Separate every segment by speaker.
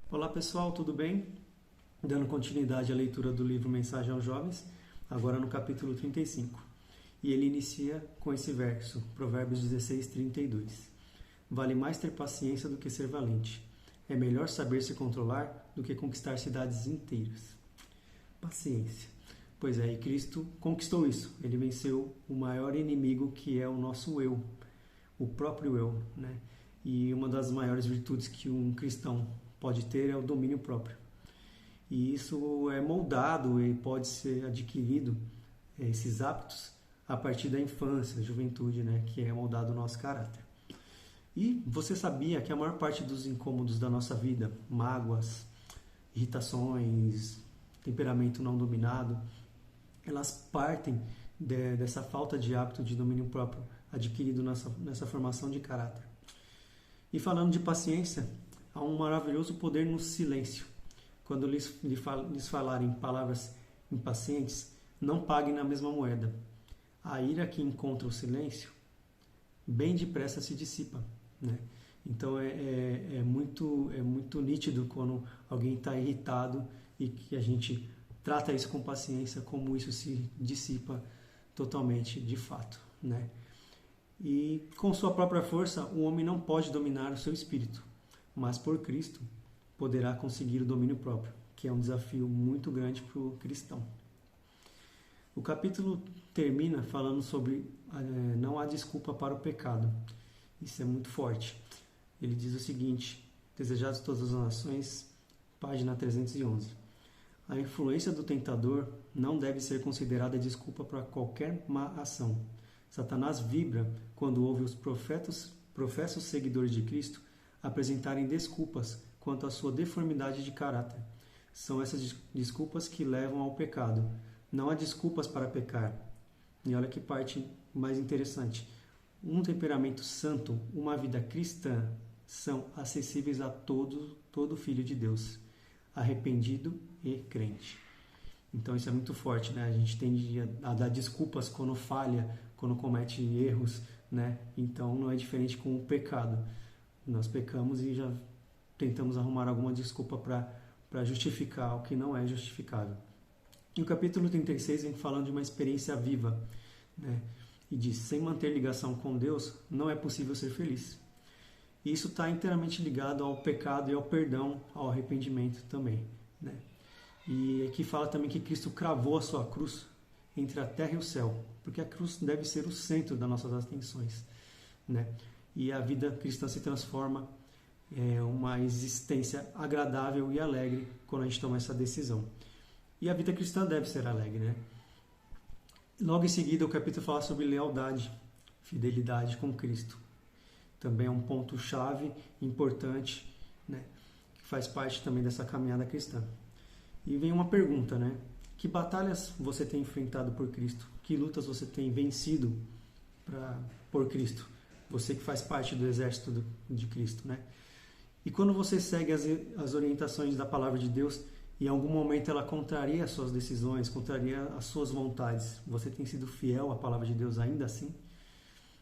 Speaker 1: Olá pessoal, tudo bem? Dando continuidade à leitura do livro Mensagem aos Jovens, agora no capítulo 35. E ele inicia com esse verso, Provérbios 16, 32. Vale mais ter paciência do que ser valente. É melhor saber se controlar do que conquistar cidades inteiras. Paciência. Pois é, e Cristo conquistou isso. Ele venceu o maior inimigo, que é o nosso eu, o próprio eu, né? E uma das maiores virtudes que um cristão pode ter é o domínio próprio. E isso é moldado e pode ser adquirido, esses hábitos, a partir da infância, juventude, né? Que é moldado o nosso caráter. E você sabia que a maior parte dos incômodos da nossa vida, mágoas, irritações, temperamento não dominado, elas partem dessa falta de hábito de domínio próprio adquirido nessa formação de caráter. E falando de paciência, há um maravilhoso poder no silêncio. Quando lhes falarem palavras impacientes, não paguem na mesma moeda. A ira que encontra o silêncio, bem depressa se dissipa, né? Então é muito nítido quando alguém está irritado e que a gente trata isso com paciência, como isso se dissipa totalmente de fato, né? E com sua própria força, o homem não pode dominar o seu espírito, mas por Cristo poderá conseguir o domínio próprio, que é um desafio muito grande para o cristão. O capítulo termina falando sobre não há desculpa para o pecado. Isso é muito forte. Ele diz o seguinte, Desejados todas as nações, página 311. A influência do tentador não deve ser considerada desculpa para qualquer má ação. Satanás vibra quando ouve os professos seguidores de Cristo apresentarem desculpas quanto à sua deformidade de caráter. São essas desculpas que levam ao pecado. Não há desculpas para pecar. E olha que parte mais interessante. Um temperamento santo, uma vida cristã, são acessíveis a todo filho de Deus, arrependido e crente. Então isso é muito forte, né? A gente tende a dar desculpas quando falha, quando comete erros, né? Então não é diferente com o pecado. Nós pecamos e já tentamos arrumar alguma desculpa para justificar o que não é justificável. E o capítulo 36 vem falando de uma experiência viva, né? E diz, sem manter ligação com Deus, não é possível ser feliz. E isso está inteiramente ligado ao pecado e ao perdão, ao arrependimento também, né? E aqui fala também que Cristo cravou a sua cruz entre a terra e o céu, porque a cruz deve ser o centro das nossas atenções, né? E a vida cristã se transforma em uma existência agradável e alegre quando a gente toma essa decisão. E a vida cristã deve ser alegre, né? Logo em seguida o capítulo fala sobre lealdade, fidelidade com Cristo. Também é um ponto-chave importante, né? Que faz parte também dessa caminhada cristã. E vem uma pergunta, né? Que batalhas você tem enfrentado por Cristo? Que lutas você tem vencido por Cristo? Você que faz parte do exército de Cristo, né? E quando você segue as orientações da palavra de Deus, e em algum momento ela contraria as suas decisões, contraria as suas vontades, você tem sido fiel à palavra de Deus ainda assim?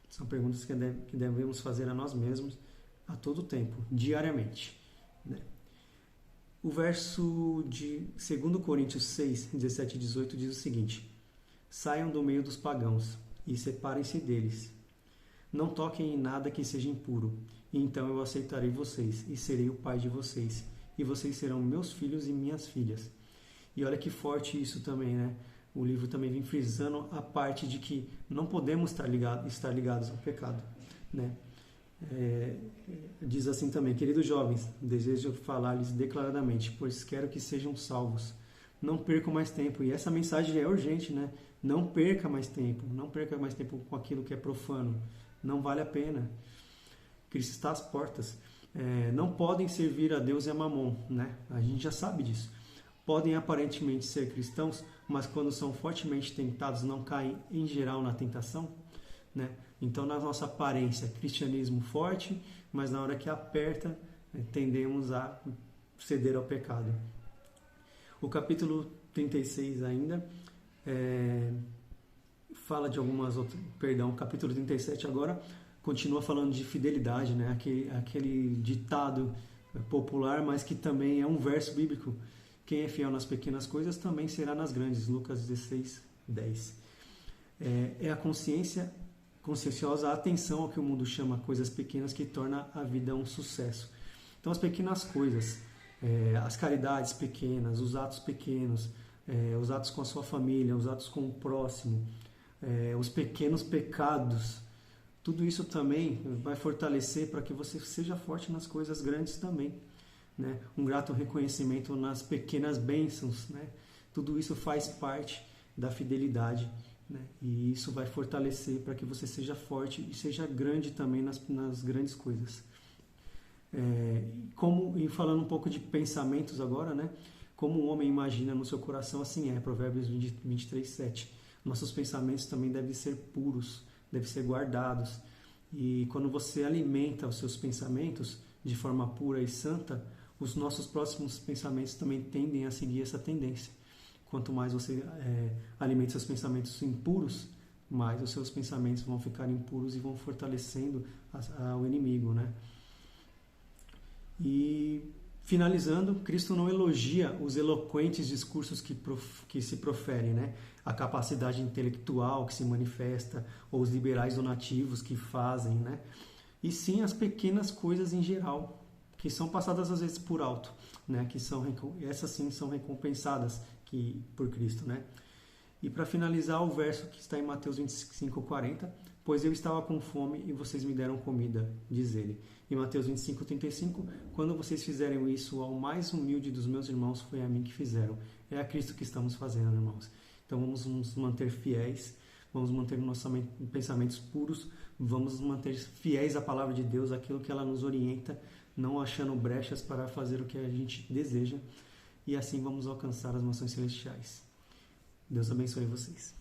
Speaker 1: São perguntas que devemos fazer a nós mesmos a todo tempo, diariamente, né? O verso de 2 Coríntios 6, 17 e 18 diz o seguinte: Saiam do meio dos pagãos e separem-se deles. Não toquem em nada que seja impuro, e então eu aceitarei vocês e serei o pai de vocês, e vocês serão meus filhos e minhas filhas. E olha que forte isso também, né? O livro também vem frisando a parte de que não podemos estar ligados ao pecado, né? Diz assim também, queridos jovens, desejo falar-lhes declaradamente, pois quero que sejam salvos. Não percam mais tempo, e essa mensagem é urgente, né? Não perca mais tempo com aquilo que é profano, não vale a pena. Cristo está às portas. Não podem servir a Deus e a Mamon, né? A gente já sabe disso. Podem aparentemente ser cristãos, mas quando são fortemente tentados não caem em geral na tentação, né? Então, na nossa aparência, cristianismo forte, mas na hora que aperta, tendemos a ceder ao pecado. O capítulo 36 ainda fala de algumas outras... Perdão, o capítulo 37 agora continua falando de fidelidade, né? Aquele ditado popular, mas que também é um verso bíblico. Quem é fiel nas pequenas coisas também será nas grandes. Lucas 16, 10. É a conscienciosa atenção ao que o mundo chama coisas pequenas que torna a vida um sucesso. Então as pequenas coisas, as caridades pequenas, os atos pequenos, os atos com a sua família, os atos com o próximo, os pequenos pecados, tudo isso também vai fortalecer para que você seja forte nas coisas grandes também, né? Um grato reconhecimento nas pequenas bênçãos, né? Tudo isso faz parte da fidelidade, né? E isso vai fortalecer para que você seja forte e seja grande também nas grandes coisas. E falando um pouco de pensamentos agora, né? Como o homem imagina no seu coração, assim é. Provérbios 23, 7. Nossos pensamentos também devem ser puros, devem ser guardados. E quando você alimenta os seus pensamentos de forma pura e santa, os nossos próximos pensamentos também tendem a seguir essa tendência. Quanto mais você alimenta seus pensamentos impuros, mais os seus pensamentos vão ficar impuros e vão fortalecendo o inimigo, né? E finalizando, Cristo não elogia os eloquentes discursos que se proferem, né? A capacidade intelectual que se manifesta, ou os liberais donativos que fazem, né? E sim as pequenas coisas em geral, que são passadas às vezes por alto, né? Essas sim são recompensadas por Cristo, né? E para finalizar, o verso que está em Mateus 25:40, pois eu estava com fome e vocês me deram comida, diz ele. Em Mateus 25:35, quando vocês fizeram isso ao mais humilde dos meus irmãos, foi a mim que fizeram. É a Cristo que estamos fazendo, irmãos. Então vamos nos manter fiéis, vamos manter nossos pensamentos puros, vamos nos manter fiéis à palavra de Deus, aquilo que ela nos orienta, não achando brechas para fazer o que a gente deseja, e assim vamos alcançar as mansões celestiais. Deus abençoe vocês.